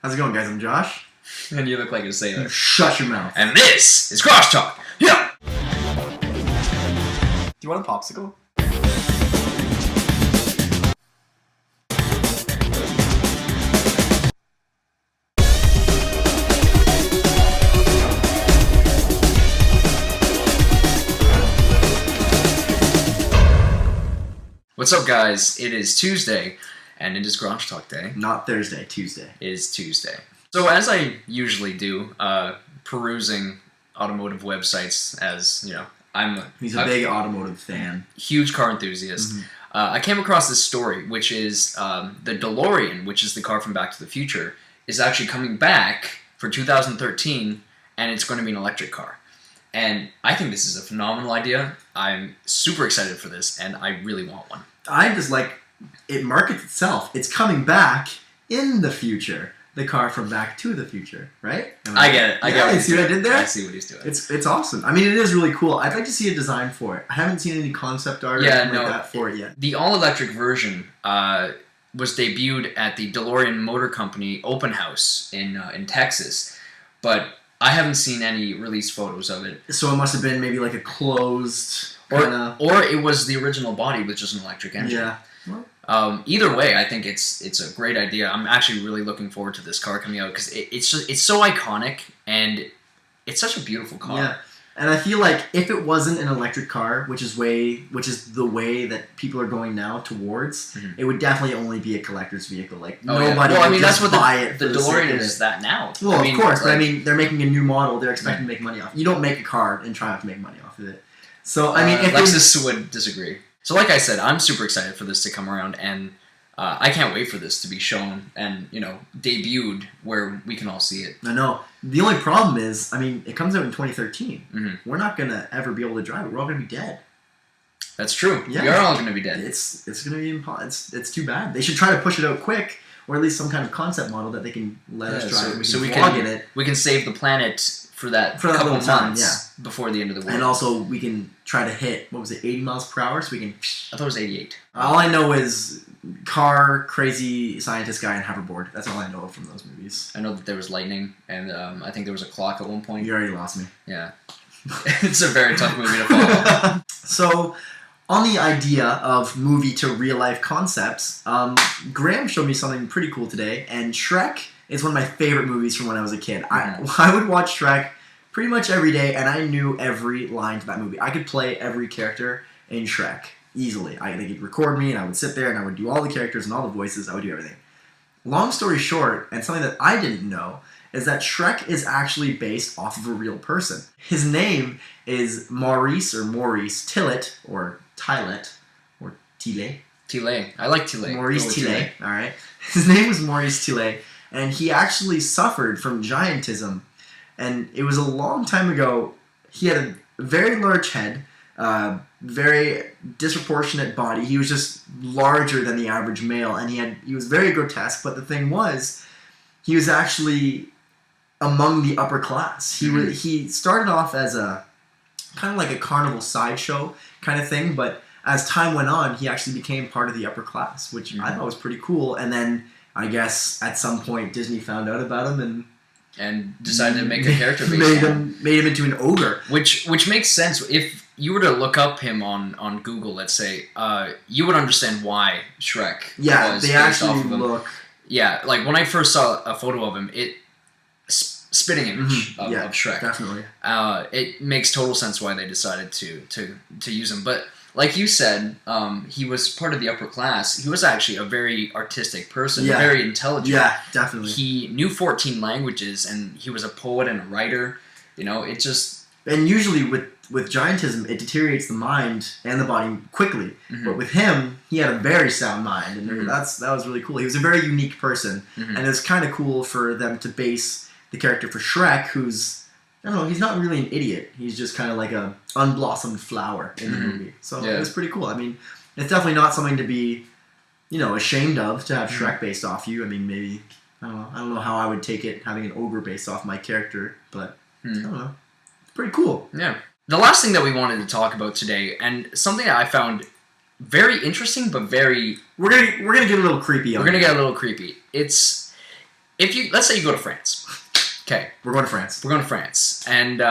How's it going, guys? I'm Josh. And you look like a sailor. Shut your mouth. And this is Crosstalk. Yeah. Do you want a popsicle? What's up, guys? It is Tuesday, and it is Crosstalk Day. Not Thursday, Tuesday. It is Tuesday. So as I usually do, perusing automotive websites, as you know, He's a big automotive fan. Huge car enthusiast. Mm-hmm. I came across this story, which is the DeLorean, which is the car from Back to the Future, is actually coming back for 2013, and it's going to be an electric car. And I think this is a phenomenal idea. I'm super excited for this, and I really want one. I just like it markets itself. It's coming back in the future. The car from Back to the Future, right? I get it. I get it. You see what I did there? I see what he's doing. It's awesome. I mean, it is really cool. I'd like to see a design for it. I haven't seen any concept art or anything like that for it yet. The all-electric version was debuted at the DeLorean Motor Company open house in Texas, but I haven't seen any release photos of it. So it must have been maybe like a closed or it was the original body with just an electric engine. Yeah. Well, either way, I think it's a great idea. I'm actually really looking forward to this car coming out because it's so iconic and it's such a beautiful car. Yeah, and I feel like if it wasn't an electric car, which is the way that people are going now towards, it would definitely only be a collector's vehicle. Like nobody would that's just what buy it. The DeLorean is that now. Well, of course, but I mean they're making a new model. They're expecting to make money off. You don't make a car and try not to make money off of it. So I mean, if Lexus would disagree. So like I said, I'm super excited for this to come around, and I can't wait for this to be shown and, debuted where we can all see it. I know. The only problem is, I mean, it comes out in 2013. Mm-hmm. We're not going to ever be able to drive it. We're all going to be dead. That's true. Yeah. We are all going to be dead. It's going to be impossible. It's too bad. They should try to push it out quick, or at least some kind of concept model that they can let us drive. So we can save the planet for that couple of months before the end of the world. And also, we can try to hit, 80 miles per hour? So we can... I thought it was 88. All I know is car, crazy scientist guy, and hoverboard. That's all I know from those movies. I know that there was lightning, and I think there was a clock at one point. You already lost me. Yeah. It's a very tough movie to follow. So, on the idea of movie to real-life concepts, Graeme showed me something pretty cool today, and Shrek is one of my favorite movies from when I was a kid. I would watch Shrek pretty much every day, and I knew every line to that movie. I could play every character in Shrek easily. They could record me, and I would sit there, and I would do all the characters and all the voices. I would do everything. Long story short, and something that I didn't know, is that Shrek is actually based off of a real person. His name is Maurice Tillet, or Tillet, or Tillet. Tillet. I like Tillet. Maurice Tillet. All right. His name was Maurice Tillet, and he actually suffered from giantism. And it was a long time ago. He had a very large head, very disproportionate body. He was just larger than the average male, and he was very grotesque. But the thing was, he was actually among the upper class. He started off as a kind of like a carnival sideshow kind of thing, but as time went on, he actually became part of the upper class, which I thought was pretty cool. And then I guess at some point Disney found out about him and decided to make a character based made him into an ogre, which makes sense. If you were to look up him on Google, let's say, you would understand why Shrek was they based actually off of him. Look. Yeah, like when I first saw a photo of him, spitting image of Shrek. Definitely. It makes total sense why they decided to use him. But like you said, he was part of the upper class. He was actually a very artistic person, very intelligent. Yeah, definitely. He knew 14 languages, and he was a poet and a writer. It just... And usually with giantism, it deteriorates the mind and the body quickly. Mm-hmm. But with him, he had a very sound mind, and that was really cool. He was a very unique person, and it was kind of cool for them to base the character for Shrek, who's... I don't know, he's not really an idiot. He's just kind of like a unblossomed flower in the movie. So it was pretty cool. I mean, it's definitely not something to be, ashamed of to have Shrek based off you. I mean, maybe, I don't know how I would take it having an ogre based off my character, but I don't know. It's pretty cool. Yeah. The last thing that we wanted to talk about today, and something that I found very interesting, but very... We're gonna get a little creepy on it. We're gonna get a little creepy. It's let's say you go to France. Okay. We're going to France. We're going to France. And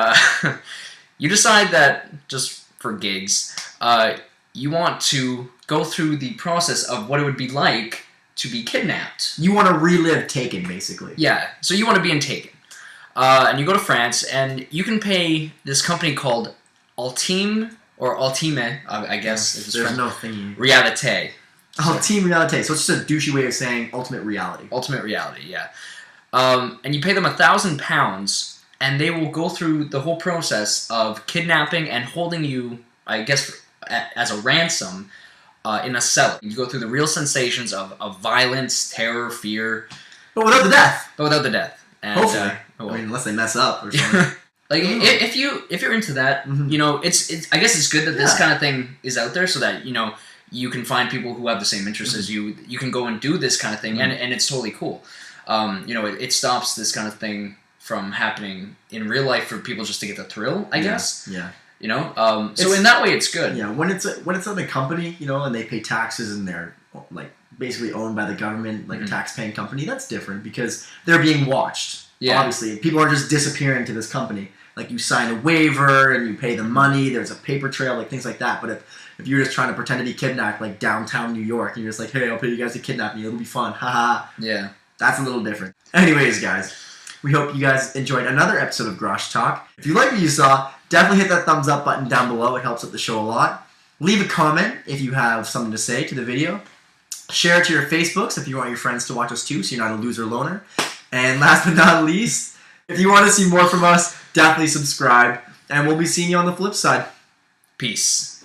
you decide that, just for gigs, you want to go through the process of what it would be like to be kidnapped. You want to relive Taken, basically. Yeah. So you want to be in Taken. And you go to France, and you can pay this company called Ultime, or Ultime, I guess. If it's There's French. no thingy. Realite. Ultime Reality. So it's just a douchey way of saying ultimate reality. Ultimate reality, yeah. And you pay them £1,000, and they will go through the whole process of kidnapping and holding you, I guess, as a ransom in a cell. You go through the real sensations of violence, terror, fear. But without the death. And, Hopefully. Well, I mean, unless they mess up or something. like if you're into that, you know, it's I guess it's good that this kind of thing is out there so that, you know, you can find people who have the same interests as you. You can go and do this kind of thing, and it's totally cool. You know, it stops this kind of thing from happening in real life for people just to get the thrill, I guess. Yeah. You know, so in that way, it's good. Yeah, when it's on a company, you know, and they pay taxes and they're like basically owned by the government, like a tax-paying company, that's different because they're being watched. Yeah. Obviously, people are just disappearing to this company. Like you sign a waiver and you pay the money. There's a paper trail, like things like that. But if you're just trying to pretend to be kidnapped, like downtown New York, and you're just like, hey, I'll pay you guys to kidnap me. It'll be fun. Haha. Yeah. That's a little different. Anyways, guys, we hope you guys enjoyed another episode of Grosh Talk. If you like what you saw, definitely hit that thumbs up button down below. It helps out the show a lot. Leave a comment if you have something to say to the video. Share it to your Facebooks if you want your friends to watch us too, so you're not a loser loner. And last but not least, if you want to see more from us, definitely subscribe. And we'll be seeing you on the flip side. Peace.